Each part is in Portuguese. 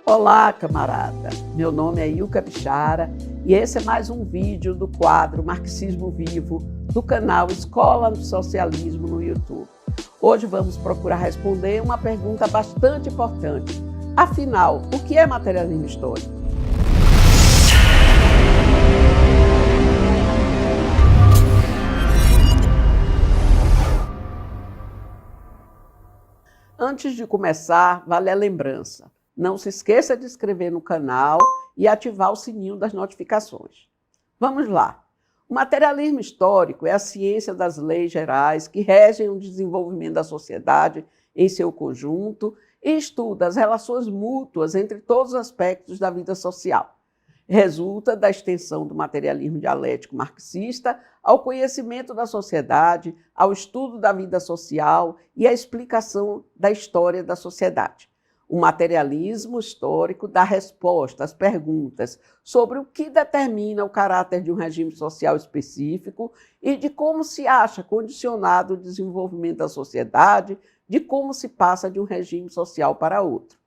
Olá, camarada! Meu nome é Ilka Bichara e esse é mais um vídeo do quadro Marxismo Vivo do canal Escola do Socialismo no YouTube. Hoje vamos procurar responder uma pergunta bastante importante. Afinal, o que é materialismo histórico? Antes de começar, vale a lembrança. Não se esqueça de se inscrever no canal e ativar o sininho das notificações. Vamos lá. O materialismo histórico é a ciência das leis gerais que regem o desenvolvimento da sociedade em seu conjunto e estuda as relações mútuas entre todos os aspectos da vida social. Resulta da extensão do materialismo dialético marxista ao conhecimento da sociedade, ao estudo da vida social e à explicação da história da sociedade. O materialismo histórico dá resposta às perguntas sobre o que determina o caráter de um regime social específico e de como se acha condicionado o desenvolvimento da sociedade, de como se passa de um regime social para outro.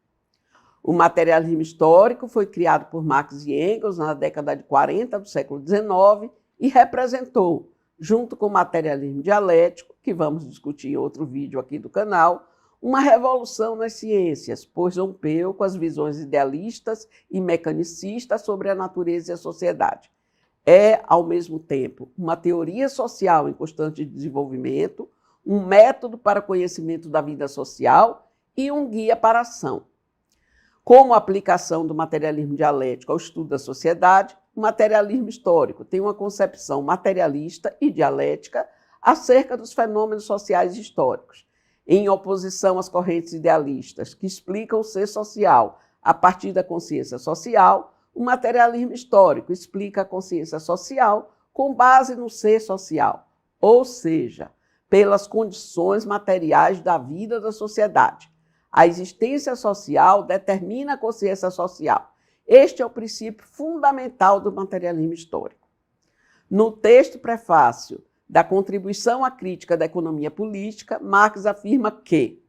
O materialismo histórico foi criado por Marx e Engels na década de 40 do século XIX e representou, junto com o materialismo dialético, que vamos discutir em outro vídeo aqui do canal, uma revolução nas ciências, pois rompeu com as visões idealistas e mecanicistas sobre a natureza e a sociedade. É, ao mesmo tempo, uma teoria social em constante desenvolvimento, um método para o conhecimento da vida social e um guia para a ação. Como aplicação do materialismo dialético ao estudo da sociedade, o materialismo histórico tem uma concepção materialista e dialética acerca dos fenômenos sociais históricos, em oposição às correntes idealistas que explicam o ser social a partir da consciência social. O materialismo histórico explica a consciência social com base no ser social, ou seja, pelas condições materiais da vida da sociedade. A existência social determina a consciência social. Este é o princípio fundamental do materialismo histórico. No texto prefácio da Contribuição à Crítica da Economia Política, Marx afirma que,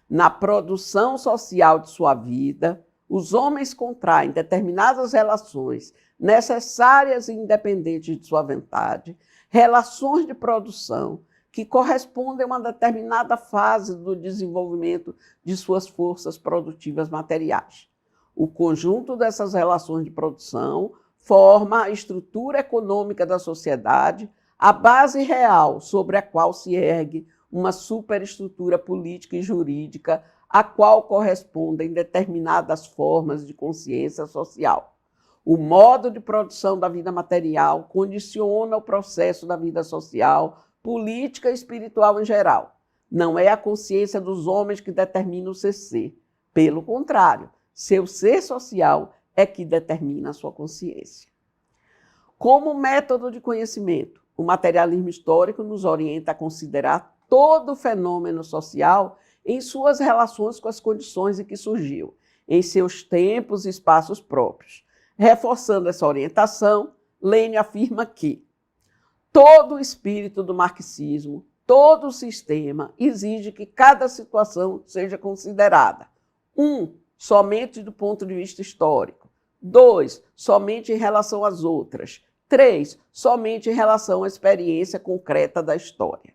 na produção social de sua vida, os homens contraem determinadas relações necessárias e independentes de sua vontade, relações de produção que correspondem a uma determinada fase do desenvolvimento de suas forças produtivas materiais. O conjunto dessas relações de produção forma a estrutura econômica da sociedade, a base real sobre a qual se ergue uma superestrutura política e jurídica, a qual correspondem determinadas formas de consciência social. O modo de produção da vida material condiciona o processo da vida social, política e espiritual em geral. Não é a consciência dos homens que determina o seu ser. Pelo contrário, seu ser social é que determina a sua consciência. Como método de conhecimento, o materialismo histórico nos orienta a considerar todo fenômeno social em suas relações com as condições em que surgiu, em seus tempos e espaços próprios. Reforçando essa orientação, Lênin afirma que todo o espírito do marxismo, todo o sistema, exige que cada situação seja considerada: 1. Somente do ponto de vista histórico. 2. Somente em relação às outras. 3. Somente em relação à experiência concreta da história.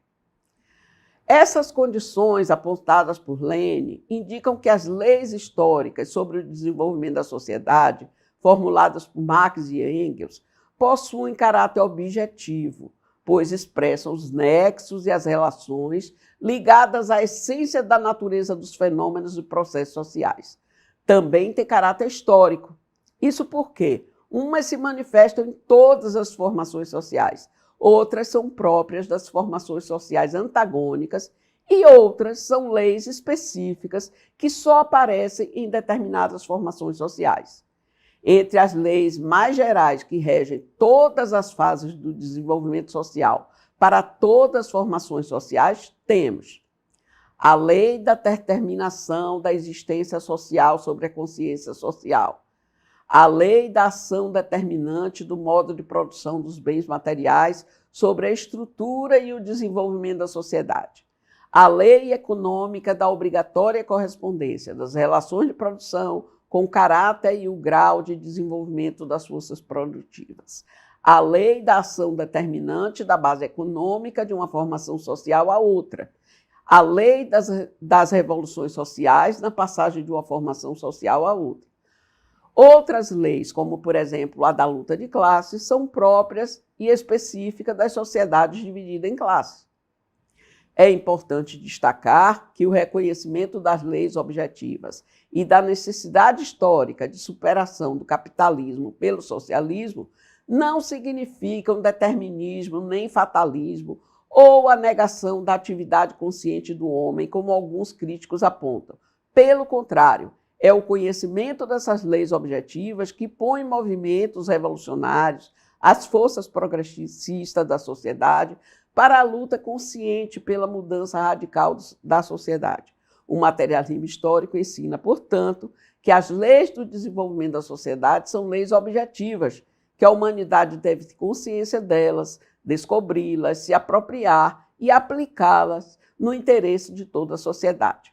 Essas condições apontadas por Lênin indicam que as leis históricas sobre o desenvolvimento da sociedade, formuladas por Marx e Engels, possuem caráter objetivo, pois expressam os nexos e as relações ligadas à essência da natureza dos fenômenos e processos sociais. Também tem caráter histórico. Isso porque umas se manifestam em todas as formações sociais, outras são próprias das formações sociais antagônicas e outras são leis específicas que só aparecem em determinadas formações sociais. Entre as leis mais gerais que regem todas as fases do desenvolvimento social para todas as formações sociais, temos a lei da determinação da existência social sobre a consciência social, a lei da ação determinante do modo de produção dos bens materiais sobre a estrutura e o desenvolvimento da sociedade, a lei econômica da obrigatória correspondência das relações de produção com o caráter e o grau de desenvolvimento das forças produtivas. A lei da ação determinante da base econômica de uma formação social a outra. A lei das revoluções sociais na passagem de uma formação social a outra. Outras leis, como, por exemplo, a da luta de classes, são próprias e específicas das sociedades divididas em classes. É importante destacar que o reconhecimento das leis objetivas e da necessidade histórica de superação do capitalismo pelo socialismo não significam determinismo nem fatalismo ou a negação da atividade consciente do homem, como alguns críticos apontam. Pelo contrário, é o conhecimento dessas leis objetivas que põe em movimento os revolucionários, as forças progressistas da sociedade, para a luta consciente pela mudança radical da sociedade. O materialismo histórico ensina, portanto, que as leis do desenvolvimento da sociedade são leis objetivas, que a humanidade deve ter consciência delas, descobri-las, se apropriar e aplicá-las no interesse de toda a sociedade.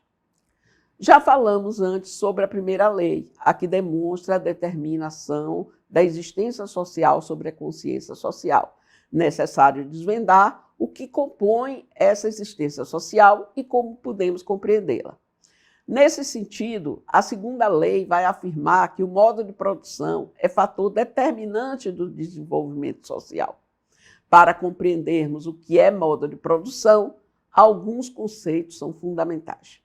Já falamos antes sobre a primeira lei, a que demonstra a determinação da existência social sobre a consciência social. Necessário desvendar o que compõe essa existência social e como podemos compreendê-la. Nesse sentido, a segunda lei vai afirmar que o modo de produção é fator determinante do desenvolvimento social. Para compreendermos o que é modo de produção, alguns conceitos são fundamentais: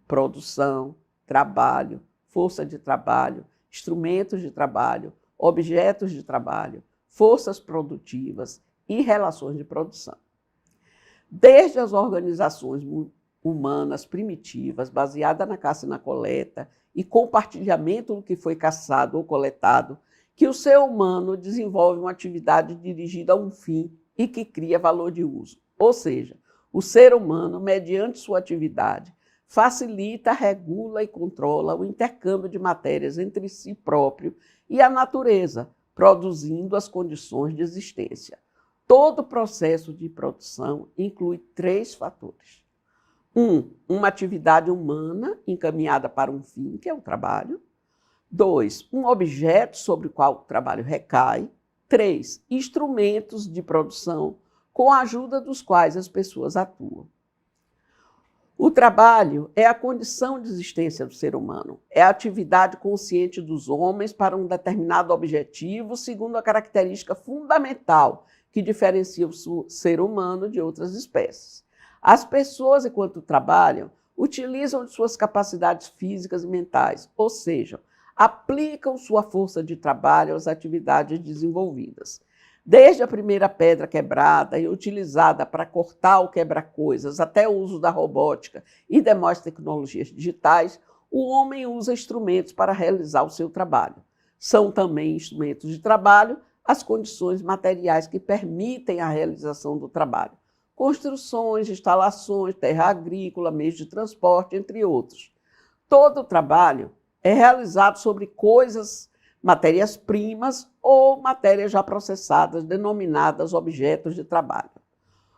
produção, trabalho, força de trabalho, instrumentos de trabalho, objetos de trabalho, forças produtivas e relações de produção. Desde as organizações humanas primitivas, baseadas na caça e na coleta, e compartilhamento do que foi caçado ou coletado, que o ser humano desenvolve uma atividade dirigida a um fim e que cria valor de uso. Ou seja, o ser humano, mediante sua atividade, facilita, regula e controla o intercâmbio de matérias entre si próprio e a natureza, produzindo as condições de existência. Todo o processo de produção inclui 3 fatores. Uma atividade humana encaminhada para um fim, que é o trabalho. 2, um objeto sobre o qual o trabalho recai. 3, instrumentos de produção com a ajuda dos quais as pessoas atuam. O trabalho é a condição de existência do ser humano, é a atividade consciente dos homens para um determinado objetivo, segundo a característica fundamental que diferencia o ser humano de outras espécies. As pessoas, enquanto trabalham, utilizam de suas capacidades físicas e mentais, ou seja, aplicam sua força de trabalho às atividades desenvolvidas. Desde a primeira pedra quebrada e utilizada para cortar ou quebrar coisas, até o uso da robótica e demais tecnologias digitais, o homem usa instrumentos para realizar o seu trabalho. São também instrumentos de trabalho as condições materiais que permitem a realização do trabalho. Construções, instalações, terra agrícola, meios de transporte, entre outros. Todo o trabalho é realizado sobre coisas, matérias-primas ou matérias já processadas, denominadas objetos de trabalho.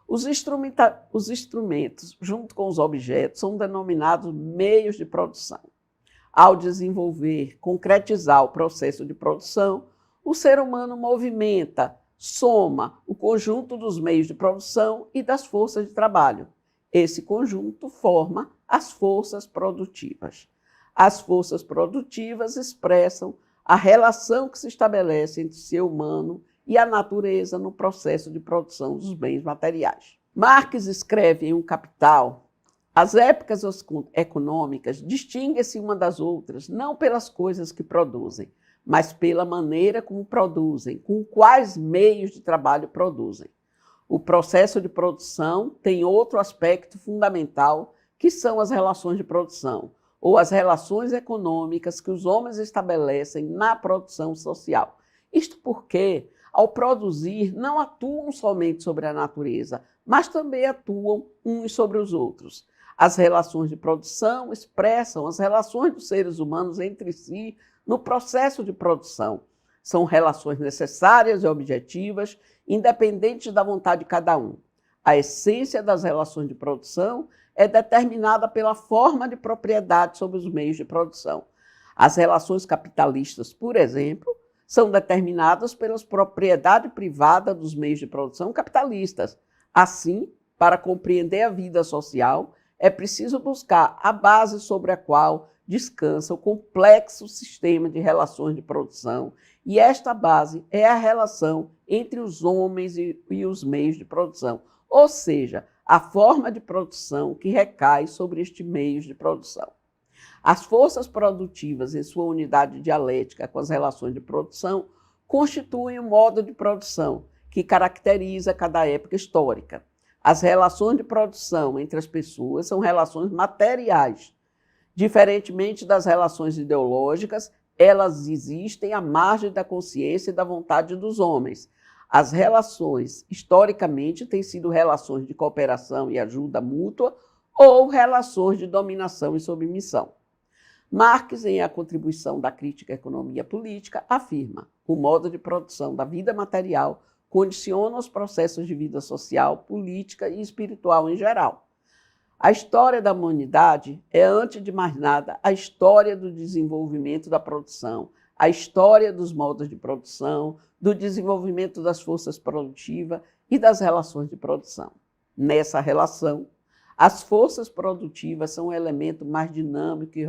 Os instrumentos, junto com os objetos, são denominados meios de produção. Ao desenvolver, concretizar o processo de produção, o ser humano movimenta, soma o conjunto dos meios de produção e das forças de trabalho. Esse conjunto forma as forças produtivas. As forças produtivas expressam a relação que se estabelece entre o ser humano e a natureza no processo de produção dos bens materiais. Marx escreve em O Capital: as épocas econômicas distinguem-se uma das outras não pelas coisas que produzem, mas pela maneira como produzem, com quais meios de trabalho produzem. O processo de produção tem outro aspecto fundamental, que são as relações de produção, ou as relações econômicas que os homens estabelecem na produção social. Isto porque, ao produzir, não atuam somente sobre a natureza, mas também atuam uns sobre os outros. As relações de produção expressam as relações dos seres humanos entre si no processo de produção. São relações necessárias e objetivas, independentes da vontade de cada um. A essência das relações de produção é determinada pela forma de propriedade sobre os meios de produção. As relações capitalistas, por exemplo, são determinadas pela propriedade privada dos meios de produção capitalistas. Assim, para compreender a vida social, é preciso buscar a base sobre a qual descansa o complexo sistema de relações de produção, e esta base é a relação entre os homens e os meios de produção, ou seja, a forma de produção que recai sobre estes meios de produção. As forças produtivas, em sua unidade dialética com as relações de produção, constituem o modo de produção que caracteriza cada época histórica. As relações de produção entre as pessoas são relações materiais. Diferentemente das relações ideológicas, elas existem à margem da consciência e da vontade dos homens. As relações, historicamente, têm sido relações de cooperação e ajuda mútua ou relações de dominação e submissão. Marx, em A Contribuição da Crítica à Economia Política, afirma: o modo de produção da vida material condiciona os processos de vida social, política e espiritual em geral. A história da humanidade é, antes de mais nada, a história do desenvolvimento da produção, a história dos modos de produção, do desenvolvimento das forças produtivas e das relações de produção. Nessa relação, as forças produtivas são o elemento mais dinâmico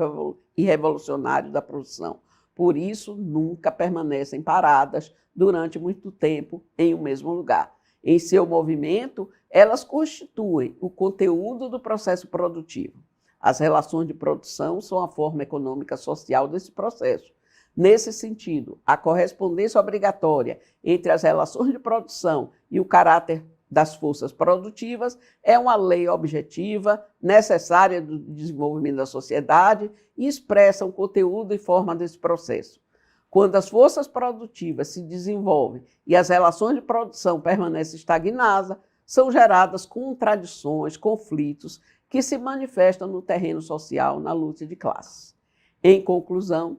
e revolucionário da produção. Por isso, nunca permanecem paradas durante muito tempo em um mesmo lugar. Em seu movimento, elas constituem o conteúdo do processo produtivo. As relações de produção são a forma econômica social desse processo. Nesse sentido, a correspondência obrigatória entre as relações de produção e o caráter das forças produtivas é uma lei objetiva, necessária do desenvolvimento da sociedade e expressa o conteúdo e forma desse processo. Quando as forças produtivas se desenvolvem e as relações de produção permanecem estagnadas, são geradas contradições, conflitos que se manifestam no terreno social, na luta de classes. Em conclusão,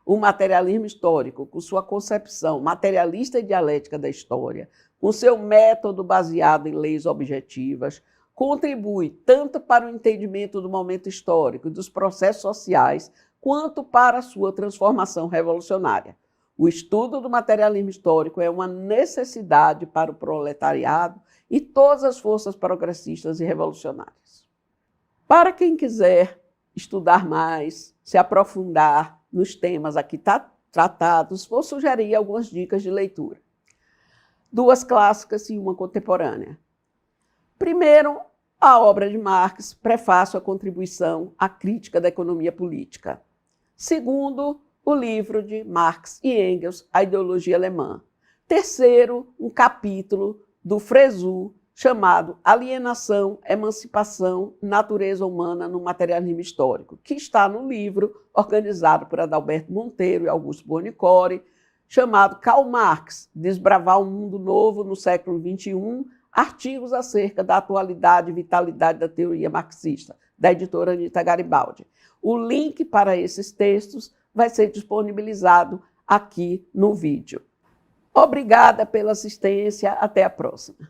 o materialismo histórico, com sua concepção materialista e dialética da história, com seu método baseado em leis objetivas, contribui tanto para o entendimento do momento histórico e dos processos sociais, quanto para a sua transformação revolucionária. O estudo do materialismo histórico é uma necessidade para o proletariado e todas as forças progressistas e revolucionárias. Para quem quiser estudar mais, se aprofundar nos temas aqui tratados, vou sugerir algumas dicas de leitura. 2 clássicas e uma contemporânea. Primeiro, a obra de Marx, Prefácio à Contribuição à Crítica da Economia Política. Segundo, o livro de Marx e Engels, A Ideologia Alemã. Terceiro, um capítulo do Fresu, chamado Alienação, Emancipação, Natureza Humana no Materialismo Histórico, que está no livro organizado por Adalberto Monteiro e Augusto Buonicore, chamado Karl Marx, Desbravar um Mundo Novo no Século XXI, artigos acerca da atualidade e vitalidade da teoria marxista, da editora Anita Garibaldi. O link para esses textos vai ser disponibilizado aqui no vídeo. Obrigada pela assistência, até a próxima.